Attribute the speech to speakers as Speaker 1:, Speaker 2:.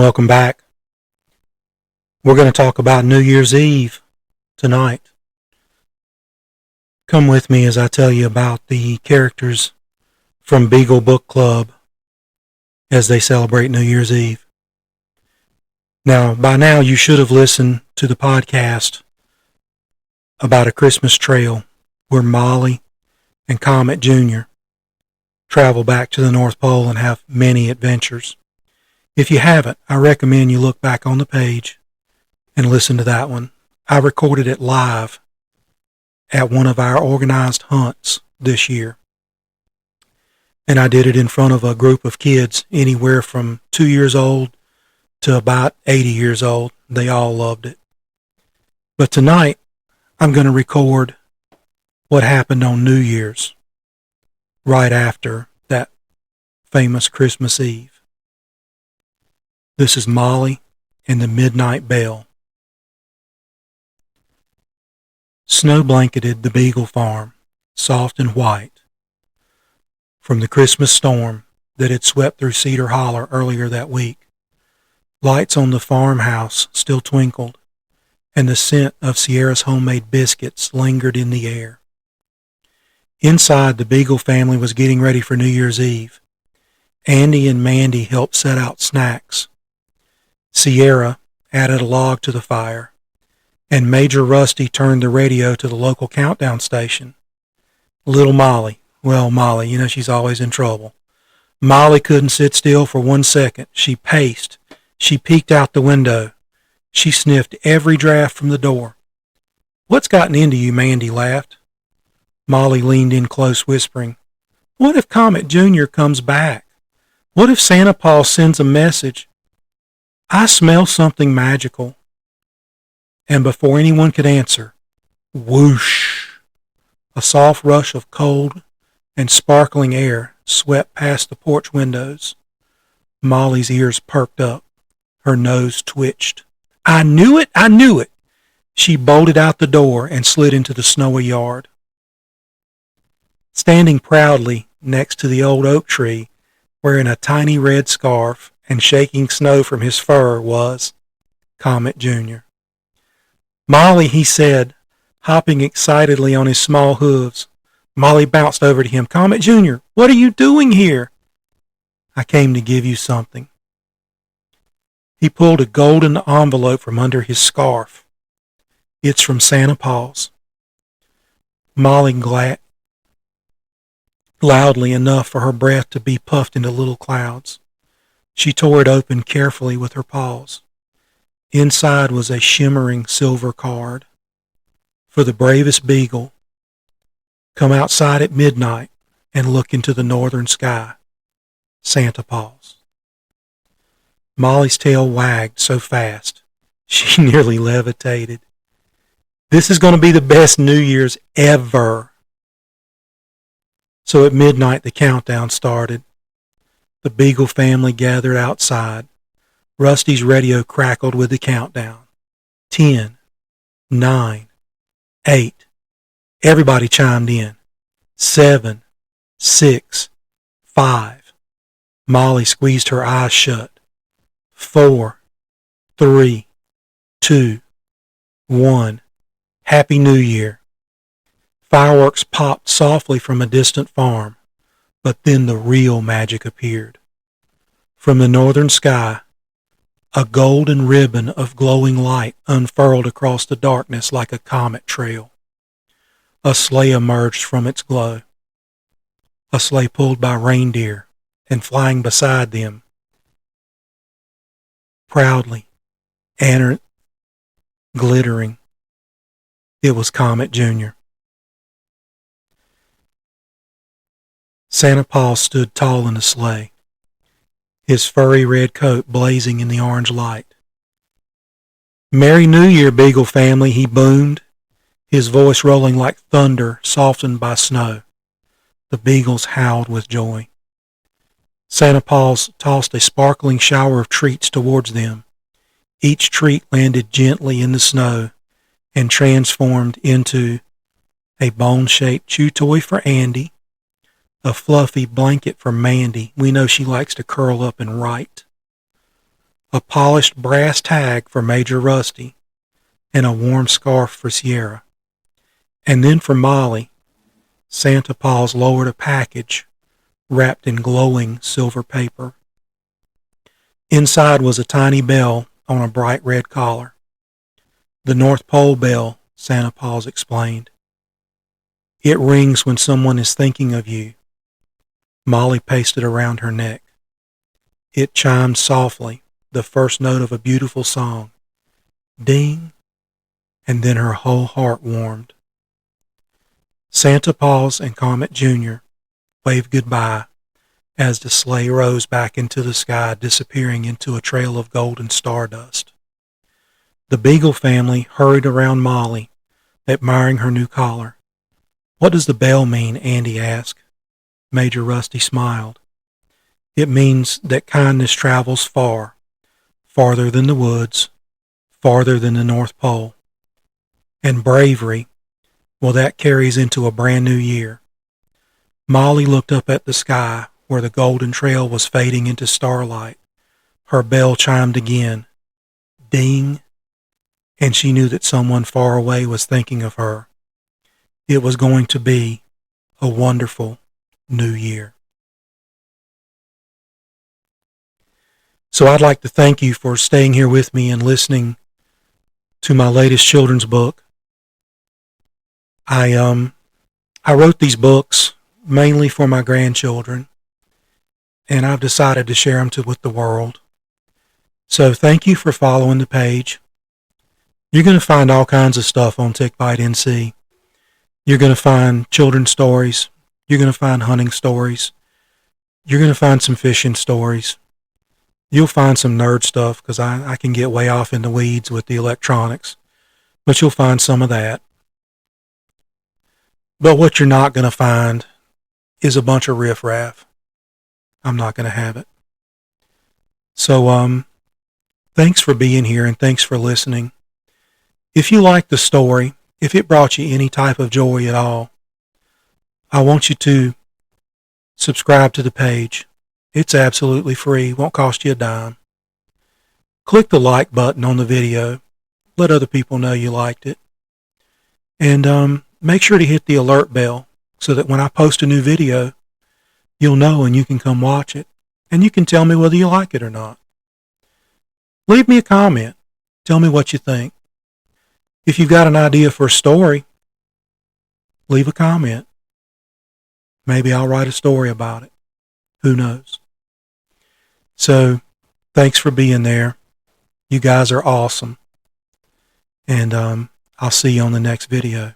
Speaker 1: Welcome back. We're going to talk about New Year's Eve tonight. Come with me as I tell you about the characters from Beagle Book Club as they celebrate New Year's Eve. Now, by now you should have listened to the podcast about a Christmas trail where Molly and Comet Jr. travel back to the North Pole and have many adventures. If you haven't, I recommend you look back on the page and listen to that one. I recorded it live at one of our organized hunts this year. And I did it in front of a group of kids anywhere from 2 years old to about 80 years old. They all loved it. But tonight, I'm going to record what happened on New Year's, right after that famous Christmas Eve. This is Molly and the Midnight Bell. Snow blanketed the Beagle farm, soft and white, from the Christmas storm that had swept through Cedar Holler earlier that week. Lights on the farmhouse still twinkled, and the scent of Sierra's homemade biscuits lingered in the air. Inside, the Beagle family was getting ready for New Year's Eve. Andy and Mandy helped set out snacks. Sierra added a log to the fire, and Major Rusty turned the radio to the local countdown station. Little Molly, Molly, she's always in trouble. Molly couldn't sit still for 1 second. She paced. She peeked out the window. She sniffed every draft from the door. "What's gotten into you?" Mandy laughed. Molly leaned in close, whispering, "What if Comet Jr. comes back? What if Santa Paws sends a message? I smell something magical." And before anyone could answer, whoosh, a soft rush of cold and sparkling air swept past the porch windows. Molly's ears perked up. Her nose twitched. I knew it! I knew it! She bolted out the door and slid into the snowy yard. Standing proudly next to the old oak tree, wearing a tiny red scarf and shaking snow from his fur, was Comet Jr. "Molly," he said, hopping excitedly on his small hooves. Molly bounced over to him. "Comet Jr., what are you doing here?" "I came to give you something." He pulled a golden envelope from under his scarf. "It's from Santa Paws." Molly glared loudly enough for her breath to be puffed into little clouds. She tore it open carefully with her paws. Inside was a shimmering silver card. "For the bravest beagle, come outside at midnight and look into the northern sky. Santa Paws." Molly's tail wagged so fast she nearly levitated. This is going to be the best New Year's ever. So at midnight the countdown started. The Beagle family gathered outside. Rusty's radio crackled with the countdown. 10, 9, 8. Everybody chimed in. 7, 6, 5. Molly squeezed her eyes shut. 4, 3, 2, 1. Happy New Year. Fireworks popped softly from a distant farm, but then the real magic appeared. From the northern sky, a golden ribbon of glowing light unfurled across the darkness like a comet trail. A sleigh emerged from its glow. A sleigh pulled by reindeer, and flying beside them, proudly and glittering, it was Comet Jr. Santa Paws stood tall in the sleigh, his furry red coat blazing in the orange light. "Merry New Year, Beagle family," he boomed, his voice rolling like thunder softened by snow. The beagles howled with joy. Santa Paws tossed a sparkling shower of treats towards them. Each treat landed gently in the snow and transformed into a bone-shaped chew toy for Andy, a fluffy blanket for Mandy. We know she likes to curl up and write. a polished brass tag for Major Rusty, and a warm scarf for Sierra. And then for Molly, Santa Paws lowered a package wrapped in glowing silver paper. Inside was a tiny bell on a bright red collar. The North Pole bell, Santa Paws explained. It rings when someone is thinking of you. Molly pasted around her neck. It chimed softly, the first note of a beautiful song. Ding! And then her whole heart warmed. Santa Paws and Comet Jr. waved goodbye as the sleigh rose back into the sky, disappearing into a trail of golden stardust. The Beagle family hurried around Molly, admiring her new collar. What does the bell mean? Andy asked. Major Rusty smiled. It means that kindness travels far, farther than the woods, farther than the North Pole. And bravery, well, that carries into a brand new year. Molly looked up at the sky where the golden trail was fading into starlight. Her bell chimed again. Ding! And she knew that someone far away was thinking of her. It was going to be a wonderful new year. So I'd like to thank you for staying here with me and listening to my latest children's book. I wrote these books mainly for my grandchildren, and I've decided to share them with the world. So thank you for following the page. You're going to find all kinds of stuff on Tick Bite NC. You're going to find children's stories. You're going to find hunting stories. You're going to find some fishing stories. You'll find some nerd stuff because I can get way off in the weeds with the electronics, but you'll find some of that. But what you're not going to find is a bunch of riffraff. I'm not going to have it. So, thanks for being here and thanks for listening. If you liked the story, if it brought you any type of joy at all, I want you to subscribe to the page. It's absolutely free. Won't cost you a dime. Click the like button on the video. Let other people know you liked it. And make sure to hit the alert bell so that when I post a new video, you'll know and you can come watch it. And you can tell me whether you like it or not. Leave me a comment. Tell me what you think. If you've got an idea for a story, leave a comment. Maybe I'll write a story about it. Who knows? So, thanks for being there. You guys are awesome. And I'll see you on the next video.